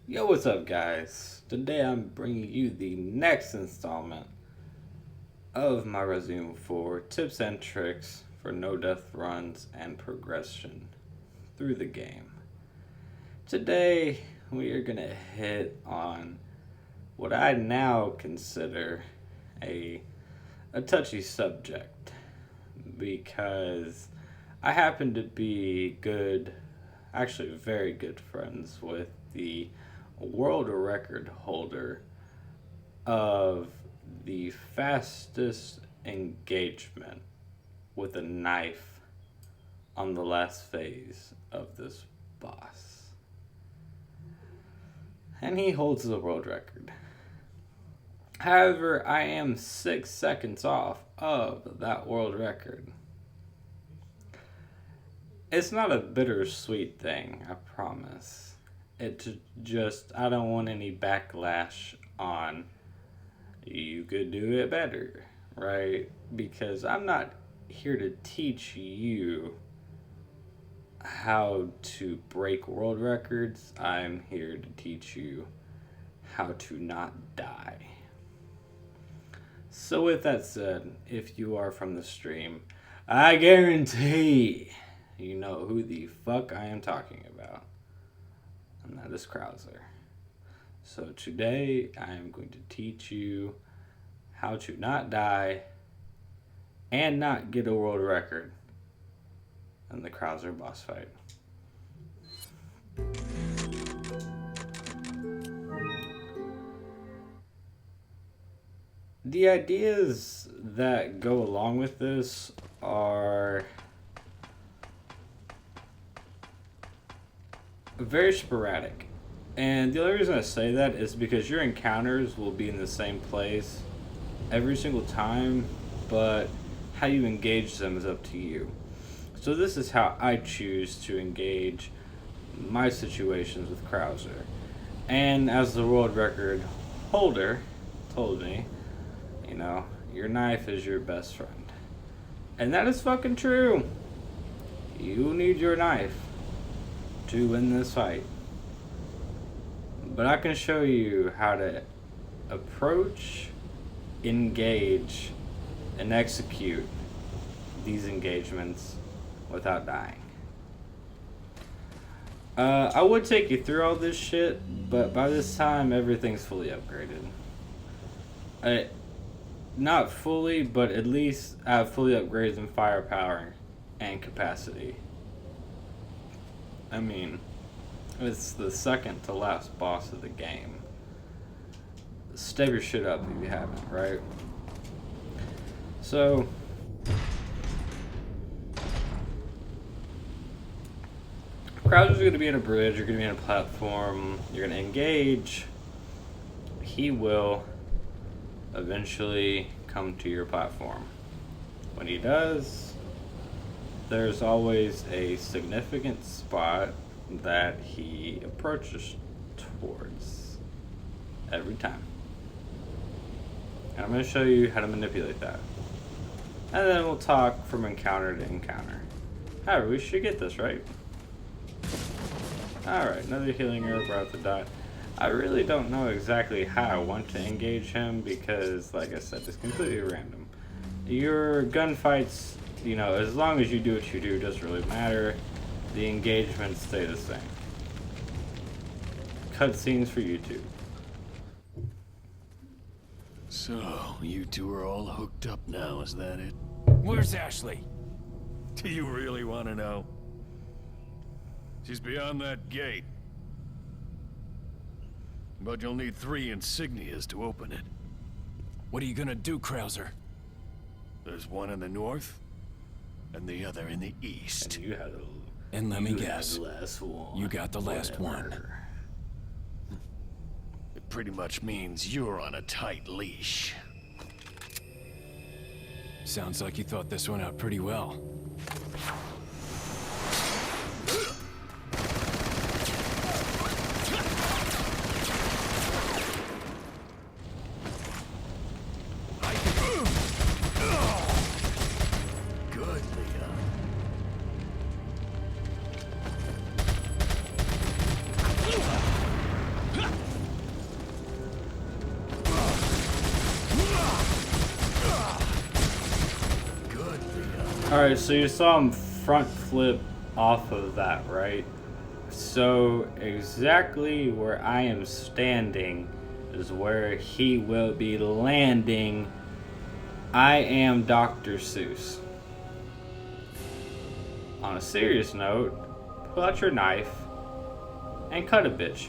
Yo, what's up, guys? Today I'm bringing you the next installment of my resume for tips and tricks for no death runs and progression through the game. Today we are going to hit on what I now consider a touchy subject because I happen to be actually very good friends with the world record holder of the fastest engagement with a knife on the last phase of this boss. And he holds the world record. However, I am 6 seconds off of that world record. It's not a bittersweet thing, I promise. I don't want any backlash on you could do it better, right? Because I'm not here to teach you how to break world records. I'm here to teach you how to not die. So with that said, if you are from the stream, I guarantee you know who the fuck I am talking about. And that is Krauser. So today I am going to teach you how to not die and not get a world record in the Krauser boss fight. The ideas that go along with this are very sporadic. And the only reason I say that is because your encounters will be in the same place every single time, but how you engage them is up to you. So this is how I choose to engage my situations with Krauser. And as the world record holder told me, your knife is your best friend. And that is fucking true. You need your knife to win this fight. But I can show you how to approach, engage, and execute these engagements without dying. I would take you through all this shit, but by this time everything's fully upgraded. Not fully, but at least I have fully upgrades in firepower and capacity. I mean, it's the second to last boss of the game. Step your shit up if you haven't, right? So, Krauser's going to be in a bridge, you're going to be in a platform, you're going to engage. He will eventually come to your platform. When he does, there's always a significant spot that he approaches towards every time. And I'm going to show you how to manipulate that. And then we'll talk from encounter to encounter. However, we should get this right. Alright, another healing herb right at the dot. I really don't know exactly how I want to engage him because, like I said, it's completely random. Your gunfights, as long as you do what you do, doesn't really matter. The engagements stay the same. Cutscenes for YouTube. So, you two are all hooked up now, is that it? Where's Ashley? Do you really want to know? She's beyond that gate. But you'll need 3 insignias to open it. What are you gonna do, Krauser? There's one in the north, and the other in the east. And you had And let me guess, the last one. you got the last one. It pretty much means you're on a tight leash. Sounds like you thought this one out pretty well. Good, Leon. Alright, so you saw him front flip off of that, right? So exactly where I am standing is where he will be landing. I am Dr. Seuss. On a serious note, pull out your knife and cut a bitch.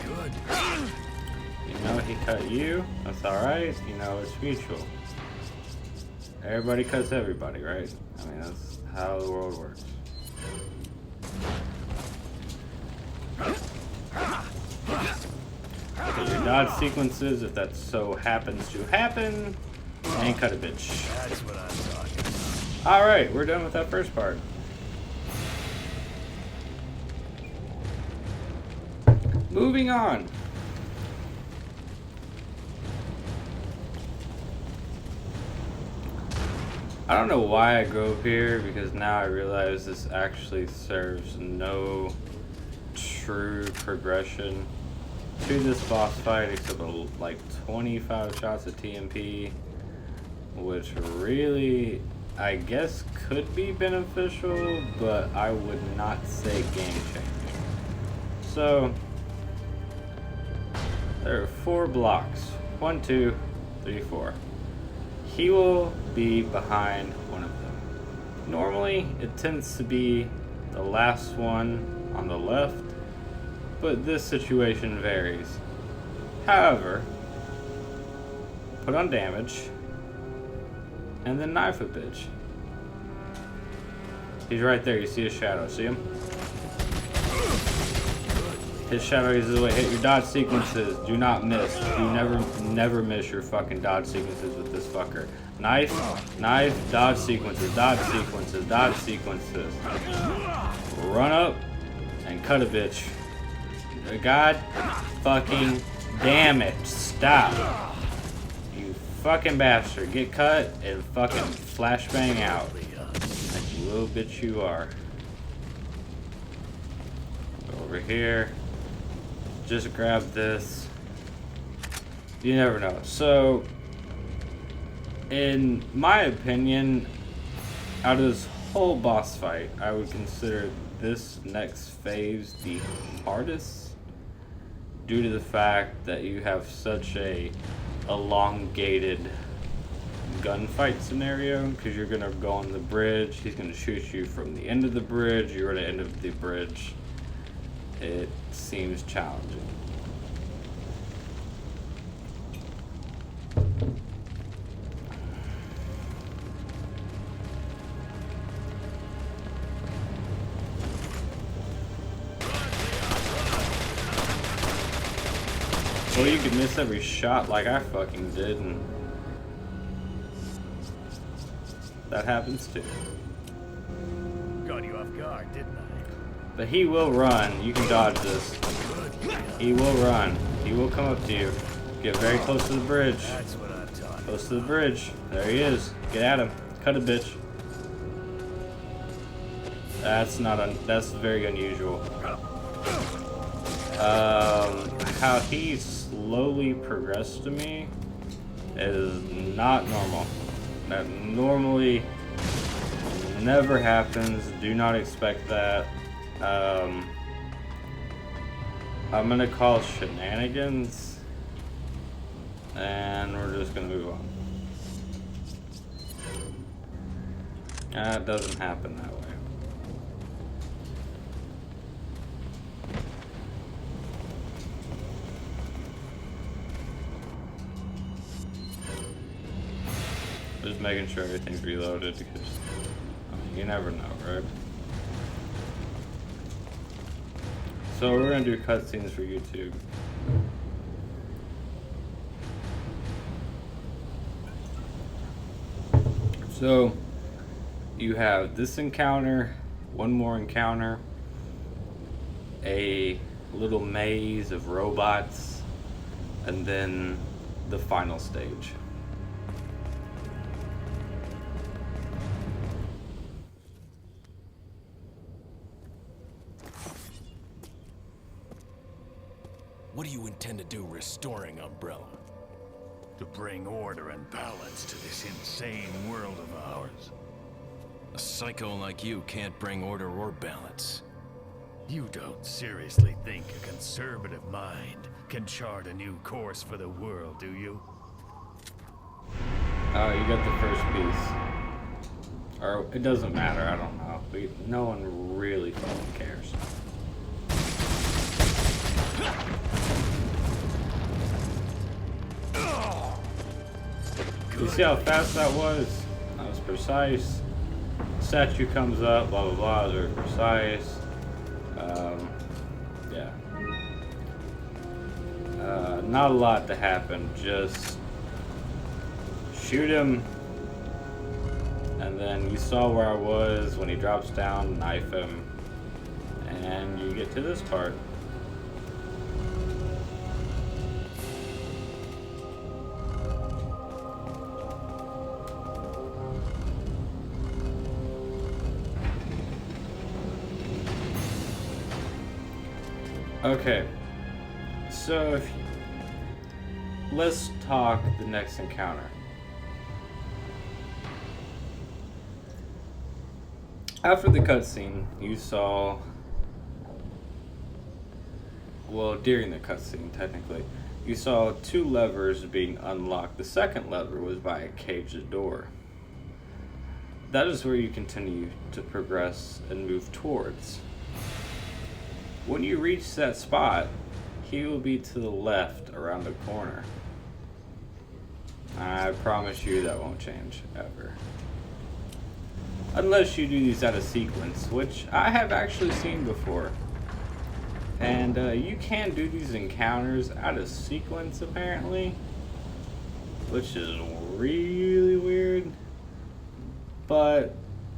Good. You know, he cut you. That's alright. You know, it's mutual. Everybody cuts everybody, right? I mean, that's how the world works. Okay, your dodge sequences, if that so happens to happen, and cut a bitch. That's what I'm talking about. Alright, we're done with that first part. Moving on. I don't know why I drove here, because now I realize this actually serves no true progression to this boss fight except like 25 shots of TMP, which really, I guess, could be beneficial, but I would not say game changing. So, there are 4 blocks. 1, 2, 3, 4. He will be behind one of them. Normally, it tends to be the last one on the left, but this situation varies. However, put on damage, and then knife a bitch. He's right there, you see his shadow, see him? His shadow is the way. Hit your dodge sequences. Do not miss. You never miss your fucking dodge sequences with this fucker. Knife, knife, dodge sequences, dodge sequences, dodge sequences. Run up and cut a bitch. God fucking damn it. Stop. You fucking bastard. Get cut and fucking flashbang out. Like you little bitch you are. Go over here. Just grab this. You never know. So, in my opinion, out of this whole boss fight, I would consider this next phase the hardest, due to the fact that you have such a elongated gunfight scenario, because you're gonna go on the bridge, he's gonna shoot you from the end of the bridge, you're at the end of the bridge. It seems challenging. Well, you could miss every shot like I fucking did, and that happens too. Got you off guard, didn't I? But he will run. You can dodge this. He will run. He will come up to you. Get very close to the bridge. That's what I'm talking. Close to the bridge. There he is. Get at him. Cut a bitch. That's that's very unusual. How he slowly progressed to me is not normal. That normally never happens. Do not expect that. I'm gonna call shenanigans, and we're just gonna move on. That doesn't happen that way. Just making sure everything's reloaded, because I mean, you never know, right? So we're gonna do cutscenes for YouTube. So you have this encounter, one more encounter, a little maze of robots, and then the final stage. What do you intend to do restoring Umbrella? To bring order and balance to this insane world of ours. A psycho like you can't bring order or balance. You don't seriously think a conservative mind can chart a new course for the world, do you? Oh, you got the first piece. Or, it doesn't matter, I don't know. No one really fucking cares. You see how fast that was? That was precise. Statue comes up, blah blah blah, very precise. Yeah. Not a lot to happen, just shoot him, and then you saw where I was when he drops down, knife him, and you get to this part. Okay, so let's talk the next encounter. After the cutscene, you saw, well, during the cutscene, technically, you saw 2 levers being unlocked. The second lever was by a caged door. That is where you continue to progress and move towards. When you reach that spot, he will be to the left around the corner. I promise you that won't change, ever. Unless you do these out of sequence, which I have actually seen before. And you can do these encounters out of sequence, apparently. Which is really weird. But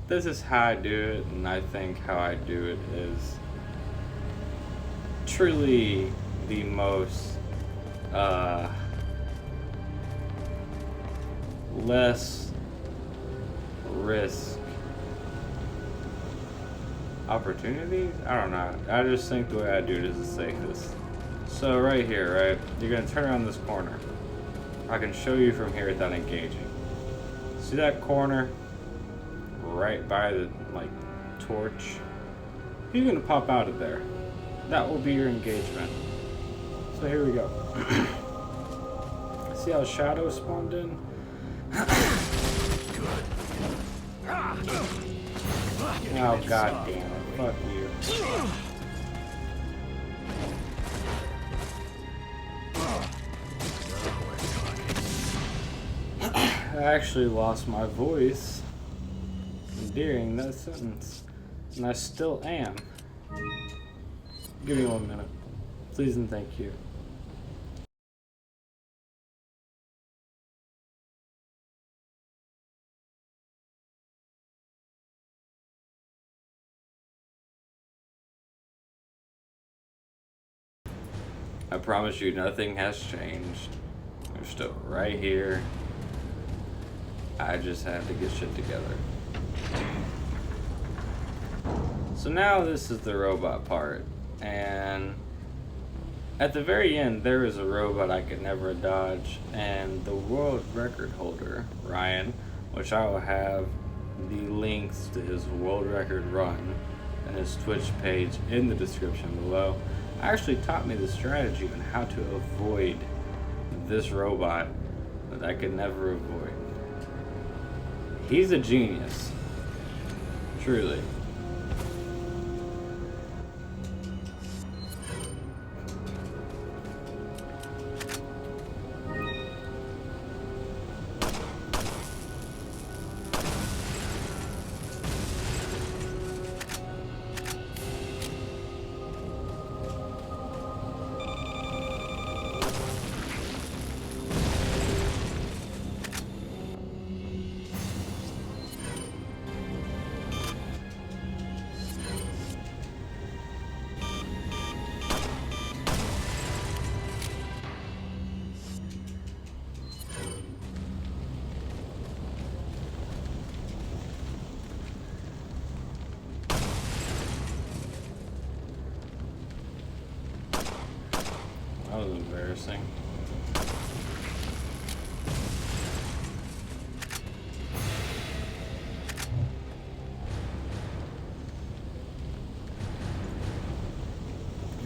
this is how I do it, and I think how I do it is truly the most less risk opportunities? I don't know. I just think the way I do it is the safest. So right here, right? You're gonna turn around this corner. I can show you from here without engaging. See that corner? Right by the torch? You're gonna pop out of there. That will be your engagement. So here we go. See how Shadow spawned in? Oh god damn it. Fuck you. I actually lost my voice during that sentence. And I still am. Give me 1 minute. Please and thank you. I promise you nothing has changed. We're still right here. I just had to get shit together. So now this is the robot part. And at the very end, there is a robot I could never dodge, and the world record holder, Ryan, which I will have the links to his world record run and his Twitch page in the description below, actually taught me the strategy on how to avoid this robot that I could never avoid. He's a genius. Truly.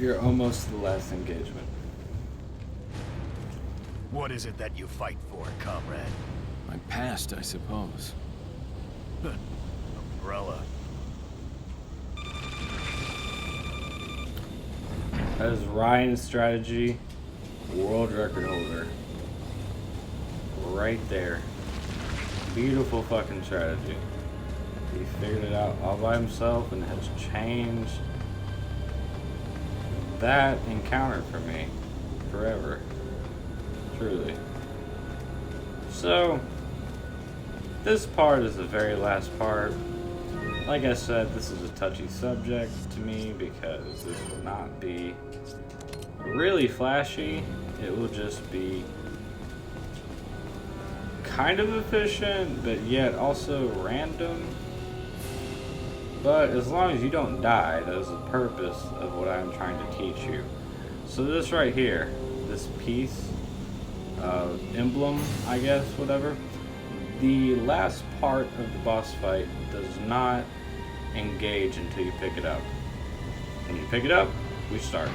You're almost the last engagement. What is it that you fight for, comrade? My past, I suppose. Umbrella. That is Ryan's strategy, world record holder. Right there. Beautiful fucking strategy. He figured it out all by himself and has changed that encounter for me forever. Truly. So, this part is the very last part. Like I said, this is a touchy subject to me because this will not be really flashy. It will just be kind of efficient, but yet also random. But as long as you don't die, that is the purpose of what I'm trying to teach you. So this right here, this piece of emblem, I guess, whatever, the last part of the boss fight does not engage until you pick it up. When you pick it up, we start.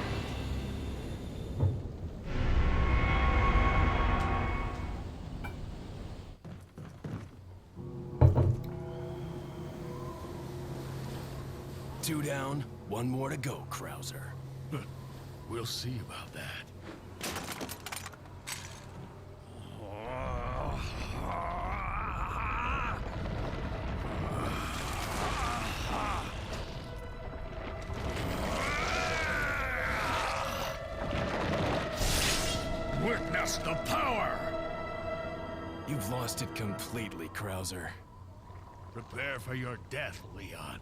Two down, one more to go, Krauser. We'll see about that. Witness the power! You've lost it completely, Krauser. Prepare for your death, Leon.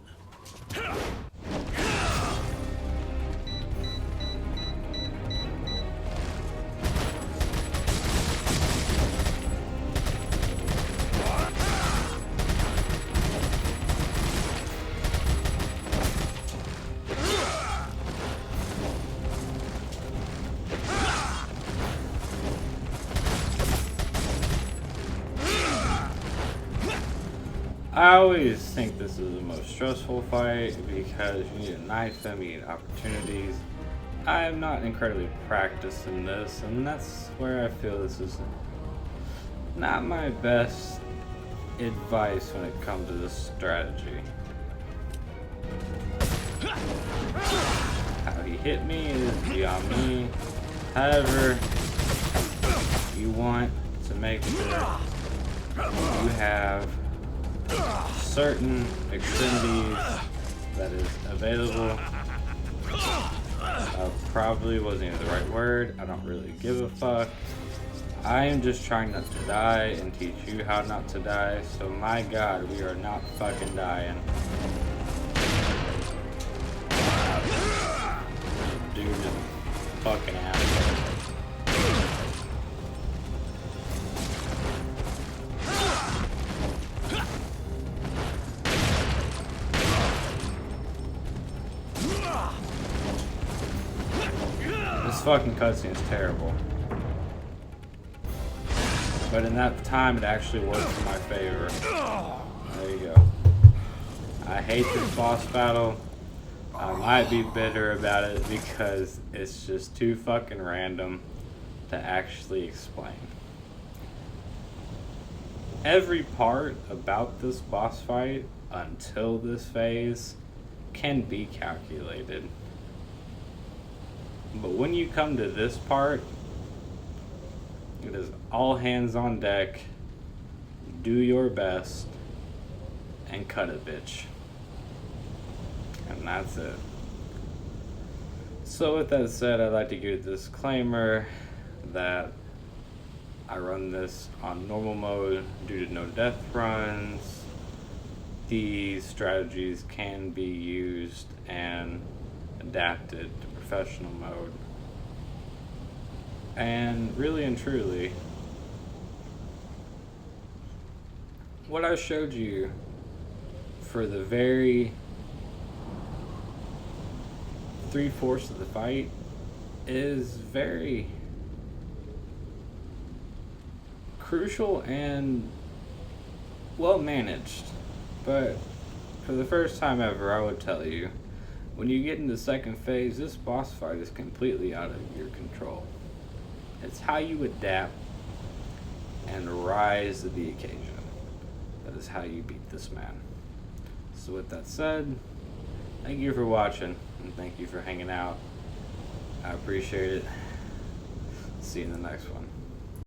I always think this is the most stressful fight because you need to knife them, you need opportunities. I am not incredibly practiced in this, and that's where I feel this is not my best advice when it comes to this strategy. How he hit me is beyond me. However, you want to make sure you have certain extremities that is available. Probably wasn't even the right word. I don't really give a fuck. I am just trying not to die and teach you how not to die. So my god, we are not fucking dying. Dude is fucking asshole. This fucking cutscene is terrible. But in that time, it actually worked in my favor. There you go. I hate this boss battle. I might be bitter about it because it's just too fucking random to actually explain. Every part about this boss fight until this phase can be calculated. But when you come to this part, it is all hands on deck, do your best, and cut it, bitch. And that's it. So with that said, I'd like to give a disclaimer that I run this on normal mode due to no death runs. These strategies can be used and adapted to professional mode. And really and truly, what I showed you for the very 3/4 of the fight is very crucial and well managed. But for the first time ever, I would tell you When you get into the second phase, this boss fight is completely out of your control. It's how you adapt and rise to the occasion. That is how you beat this man. So with that said, thank you for watching, and thank you for hanging out. I appreciate it. See you in the next one.